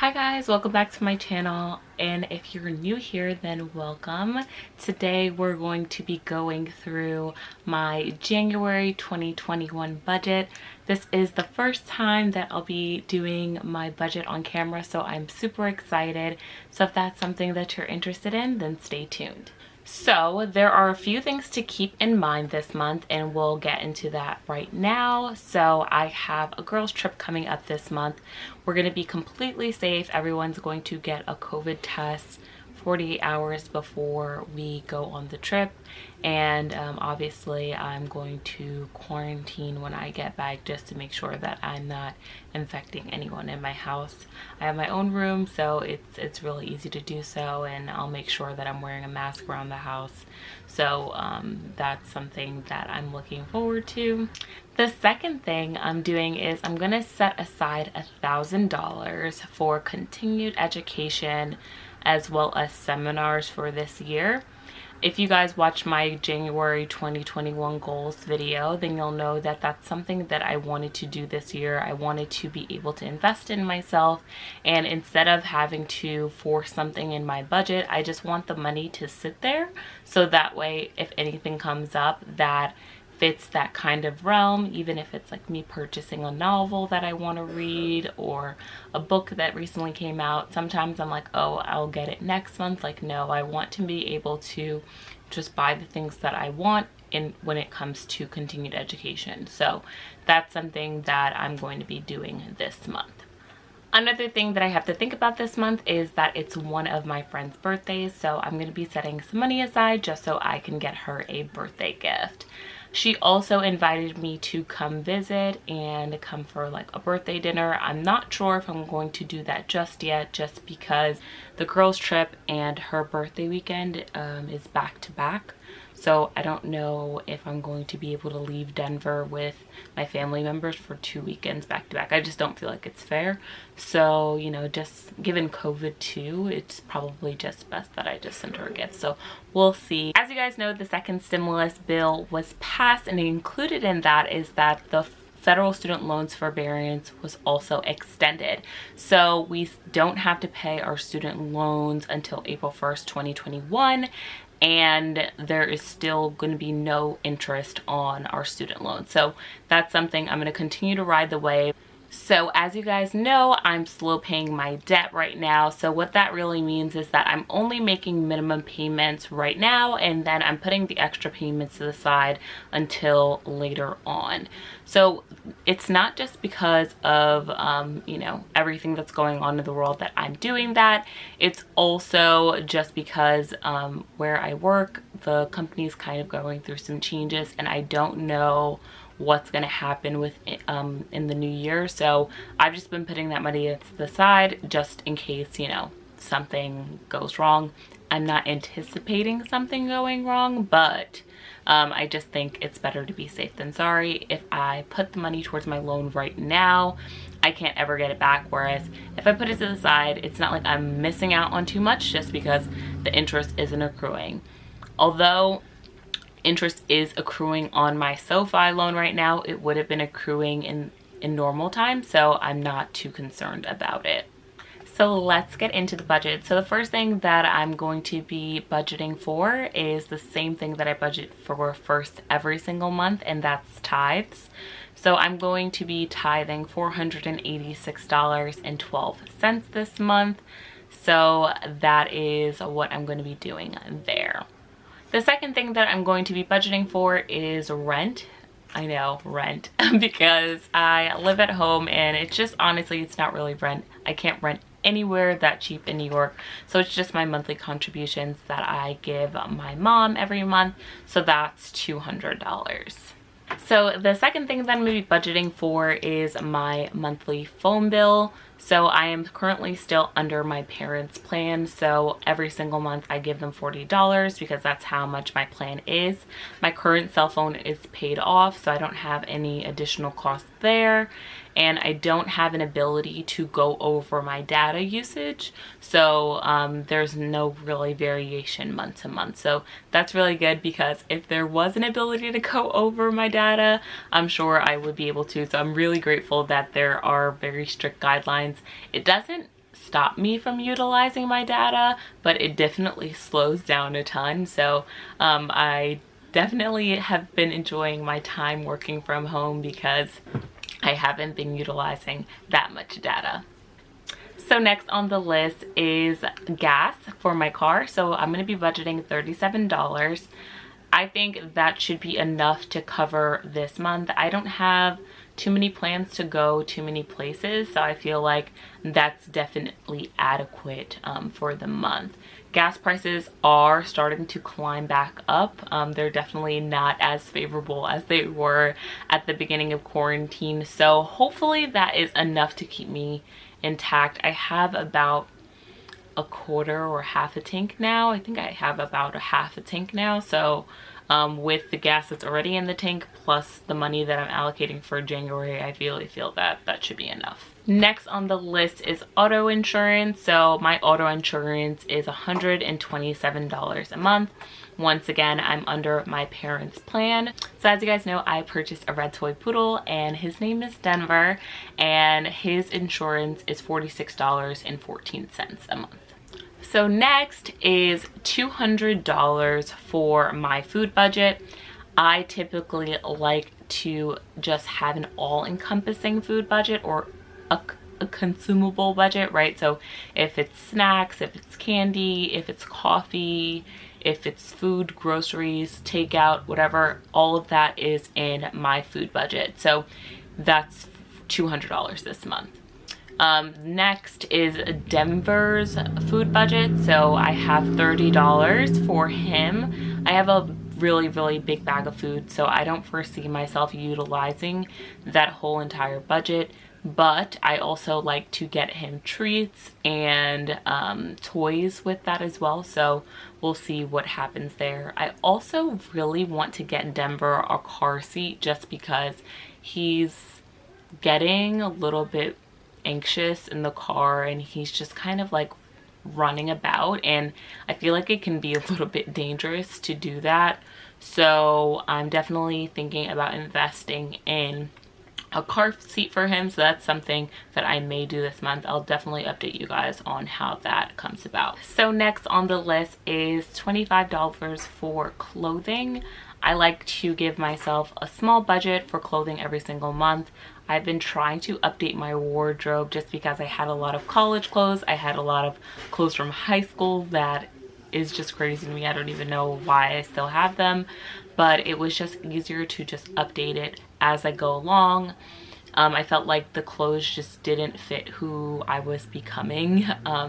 Hi guys, welcome back to my channel, and if you're new here then welcome. Today we're going to be going through my January 2021 budget. This is the first time that I'll be doing my budget on camera, so I'm super excited. So if that's something that you're interested in, then stay tuned. So there are a few things to keep in mind this month, and we'll get into that right now. So I have a girls trip coming up this month. We're going to be completely safe. Everyone's going to get a COVID test 48 hours before we go on the trip, and obviously I'm going to quarantine when I get back just to make sure that I'm not infecting anyone in my house. I have my own room, so it's really easy to do so, and I'll make sure that I'm wearing a mask around the house. So that's something that I'm looking forward to. The second thing I'm doing is I'm gonna set aside $1,000 for continued education as well as seminars for this year. If you guys watch my January 2021 goals video, then you'll know that that's something that I wanted to do this year. I wanted to be able to invest in myself, and instead of having to force something in my budget, I just want the money to sit there, so that way if anything comes up that fits that kind of realm, even if it's like me purchasing a novel that I want to read or a book that recently came out. Sometimes I'm like, oh, I'll get it next month. Like, no, I want to be able to just buy the things that I want in when it comes to continued education. So that's something that I'm going to be doing this month. Another thing that I have to think about this month is that it's one of my friend's birthdays, so I'm going to be setting some money aside just so I can get her a birthday gift. She also invited me to come visit and come for like a birthday dinner. I'm not sure if I'm going to do that just yet, just because the girls trip and her birthday weekend is back to back. So I don't know if I'm going to be able to leave Denver with my family members for 2 weekends back to back. I just don't feel like it's fair. So, you know, just given COVID too, it's probably just best that I just send her a gift. So we'll see. As you guys know, the second stimulus bill was passed, and included in that is that the federal student loans forbearance was also extended. So we don't have to pay our student loans until April 1st, 2021. And there is still going to be no interest on our student loan. So that's something I'm going to continue to ride the wave. So as you guys know, I'm slow paying my debt right now. So what that really means is that I'm only making minimum payments right now, and then I'm putting the extra payments to the side until later on. So it's not just because of, you know, everything that's going on in the world that I'm doing that. It's also just because where I work, the company's kind of going through some changes, and I don't know what's going to happen with in the new year. So I've just been putting that money to the side just in case, you know, something goes wrong. I'm not anticipating something going wrong, but I just think it's better to be safe than sorry. If I put the money towards my loan right now, I can't ever get it back. Whereas if I put it to the side, it's not like I'm missing out on too much just because the interest isn't accruing. Although interest is accruing on my SoFi loan right now, it would have been accruing in normal time, so I'm not too concerned about it. So let's get into the budget. So the first thing that I'm going to be budgeting for is the same thing that I budget for first every single month, and that's tithes. So I'm going to be tithing $486.12 this month. So that is what I'm going to be doing there. The second thing that I'm going to be budgeting for is rent. I know, rent, because I live at home, and it's just, honestly, it's not really rent. I can't rent anywhere that cheap in New York. So it's just my monthly contributions that I give my mom every month. So that's $200. So the second thing that I'm going to be budgeting for is my monthly phone bill. So I am currently still under my parents' plan. So every single month I give them $40 because that's how much my plan is. My current cell phone is paid off, so I don't have any additional costs there. And I don't have an ability to go over my data usage. So there's no really variation month to month. So that's really good, because if there was an ability to go over my data, I'm sure I would be able to. So I'm really grateful that there are very strict guidelines. It doesn't stop me from utilizing my data, but it definitely slows down a ton. So I definitely have been enjoying my time working from home because I haven't been utilizing that much data. So next on the list is gas for my car. So I'm going to be budgeting $37. I think that should be enough to cover this month. I don't have too many plans to go too many places, so I feel like that's definitely adequate for the month. Gas prices are starting to climb back up. They're definitely not as favorable as they were at the beginning of quarantine, so hopefully that is enough to keep me intact. I have about a quarter or half a tank now. I think I have about a half a tank now, so with the gas that's already in the tank plus the money that I'm allocating for January, I really feel that that should be enough. Next on the list is auto insurance. So my auto insurance is $127 a month. Once again, I'm under my parents' plan. So as you guys know, I purchased a red toy poodle and his name is Denver, and his insurance is $46.14 a month. So next is $200 for my food budget. I typically like to just have an all-encompassing food budget, or a consumable budget, right? So if it's snacks, if it's candy, if it's coffee, if it's food, groceries, takeout, whatever, all of that is in my food budget. So that's $200 this month. Next is Denver's food budget. So I have $30 for him. I have a really big bag of food, so I don't foresee myself utilizing that whole entire budget, but I also like to get him treats and toys with that as well, so we'll see what happens there. I also really want to get Denver a car seat just because he's getting a little bit anxious in the car and he's just kind of like running about, and I feel like it can be a little bit dangerous to do that. So I'm definitely thinking about investing in a car seat for him, so that's something that I may do this month. I'll definitely update you guys on how that comes about. So next on the list is $25 for clothing. I like to give myself a small budget for clothing every single month. I've been trying to update my wardrobe just because I had a lot of college clothes. I had a lot of clothes from high school that is just crazy to me. I don't even know why I still have them, but it was just easier to just update it as I go along. I felt like the clothes just didn't fit who I was becoming.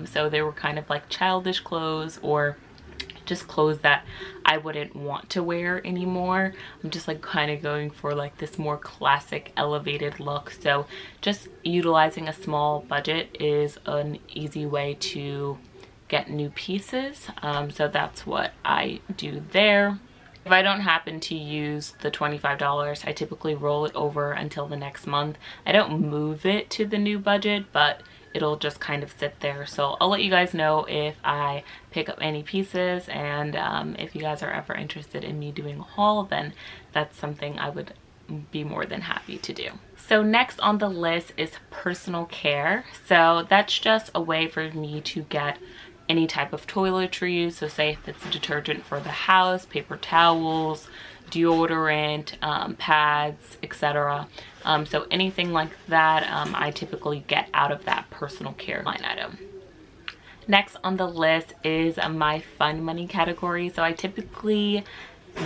So they were kind of like childish clothes or just clothes that I wouldn't want to wear anymore. I'm just like kind of going for like this more classic elevated look. So just utilizing a small budget is an easy way to get new pieces. So that's what I do there. If I don't happen to use the $25, I typically roll it over until the next month. I don't move it to the new budget, but it'll just kind of sit there. So I'll let you guys know if I pick up any pieces, and if you guys are ever interested in me doing a haul, then that's something I would be more than happy to do. So next on the list is personal care. So that's just a way for me to get any type of toiletries. So say if it's detergent for the house, paper towels, deodorant, pads, etc. So anything like that, I typically get out of that personal care line item. Next on the list is my fun money category. So I typically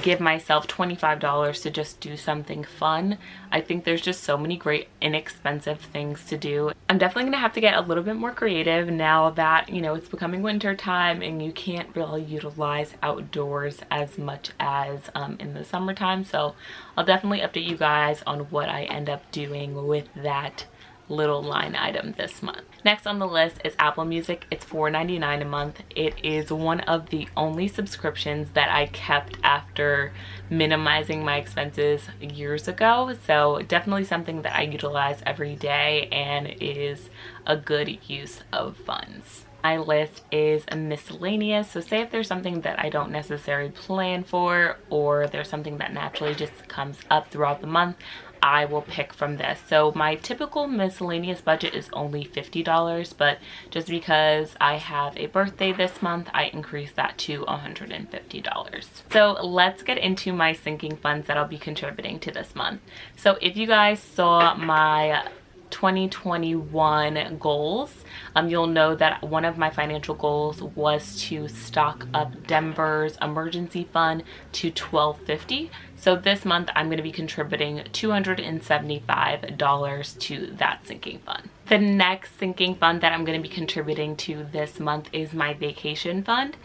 give myself $25 to just do something fun. I think there's just so many great inexpensive things to do. I'm definitely gonna have to get a little bit more creative now that, you know, it's becoming winter time and you can't really utilize outdoors as much as in the summertime. So I'll definitely update you guys on what I end up doing with that little line item this month. Next on the list is Apple Music. It's $4.99 a month. It is one of the only subscriptions that I kept after minimizing my expenses years ago, so definitely something that I utilize every day and is a good use of funds. My list is miscellaneous, so say if there's something that I don't necessarily plan for, or there's something that naturally just comes up throughout the month, I will pick from this. So my typical miscellaneous budget is only $50, but just because I have a birthday this month, I increased that to $150. So let's get into my sinking funds that I'll be contributing to this month. So if you guys saw my 2021 goals, you'll know that one of my financial goals was to stock up Denver's emergency fund to $12.50. So this month I'm going to be contributing $275 to that sinking fund. The next sinking fund that I'm going to be contributing to this month is my vacation fund.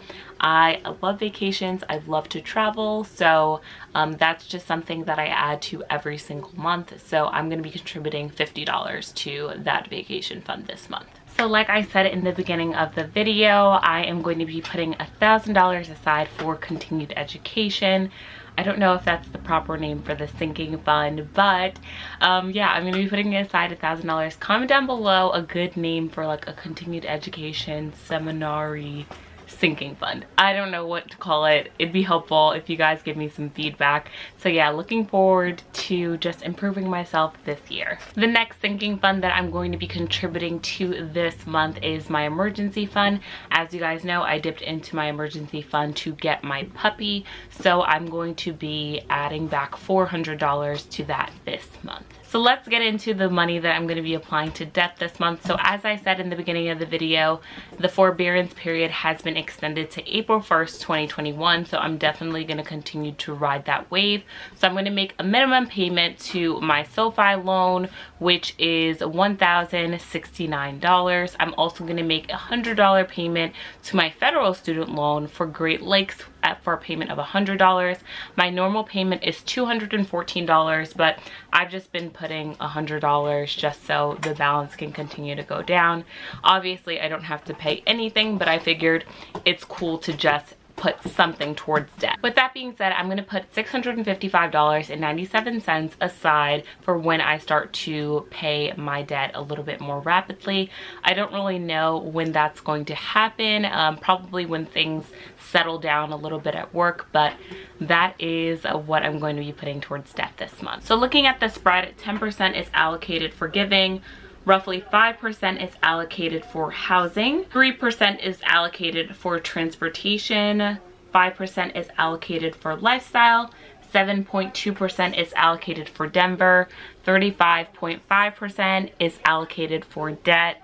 I love vacations. I love to travel. So that's just something that I add to every single month. So I'm going to be contributing $50 to that vacation fund this month. So like I said in the beginning of the video, I am going to be putting $1,000 aside for continued education. I don't know if that's the proper name for the sinking fund, but yeah, I'm going to be putting aside $1,000. Comment down below a good name for like a continued education seminary sinking fund. I don't know what to call it. It'd be helpful if you guys give me some feedback. So yeah, looking forward to just improving myself this year. The next sinking fund that I'm going to be contributing to this month is my emergency fund. As you guys know, I dipped into my emergency fund to get my puppy, so I'm going to be adding back $400 to that this month. So let's get into the money that I'm going to be applying to debt this month. So as I said in the beginning of the video, the forbearance period has been extended to April 1st, 2021. So I'm definitely going to continue to ride that wave. So I'm going to make a minimum payment to my SoFi loan, which is $1,069. I'm also going to make a $100 payment to my federal student loan for Great Lakes for a payment of $100. My normal payment is $214, but I've just been putting $100 just so the balance can continue to go down. Obviously, I don't have to pay anything, but I figured it's cool to just put something towards debt. With that being said, I'm going to put $655.97 aside for when I start to pay my debt a little bit more rapidly. I don't really know when that's going to happen, probably when things settle down a little bit at work, but that is what I'm going to be putting towards debt this month. So looking at the spread, 10% is allocated for giving, roughly 5% is allocated for housing, 3% is allocated for transportation, 5% is allocated for lifestyle, 7.2% is allocated for Denver, 35.5% is allocated for debt,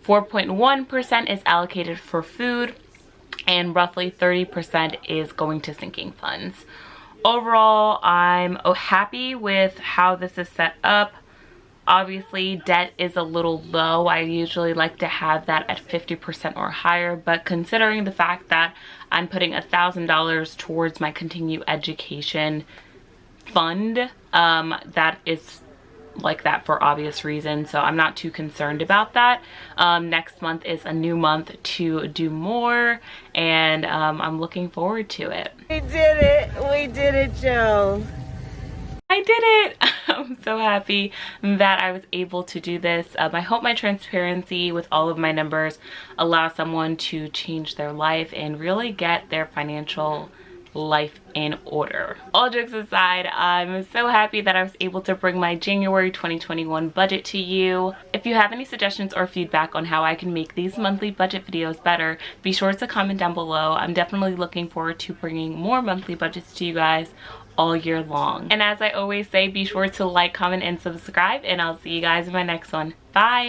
4.1% is allocated for food, and roughly 30% is going to sinking funds. Overall, I'm happy with how this is set up. Obviously, debt is a little low. I usually like to have that at 50% or higher, but considering the fact that I'm putting $1,000 towards my continued education fund, that is like that for obvious reasons, so I'm not too concerned about that. Next month is a new month to do more, and I'm looking forward to it. We did it, Joe. I did it. I'm so happy that I was able to do this. I hope my transparency with all of my numbers allows someone to change their life and really get their financial life in order. All jokes aside, I'm so happy that I was able to bring my January 2021 budget to you. If you have any suggestions or feedback on how I can make these monthly budget videos better, be sure to comment down below. I'm definitely looking forward to bringing more monthly budgets to you guys all year long. And as I always say, be sure to like, comment, and subscribe, and I'll see you guys in my next one. Bye!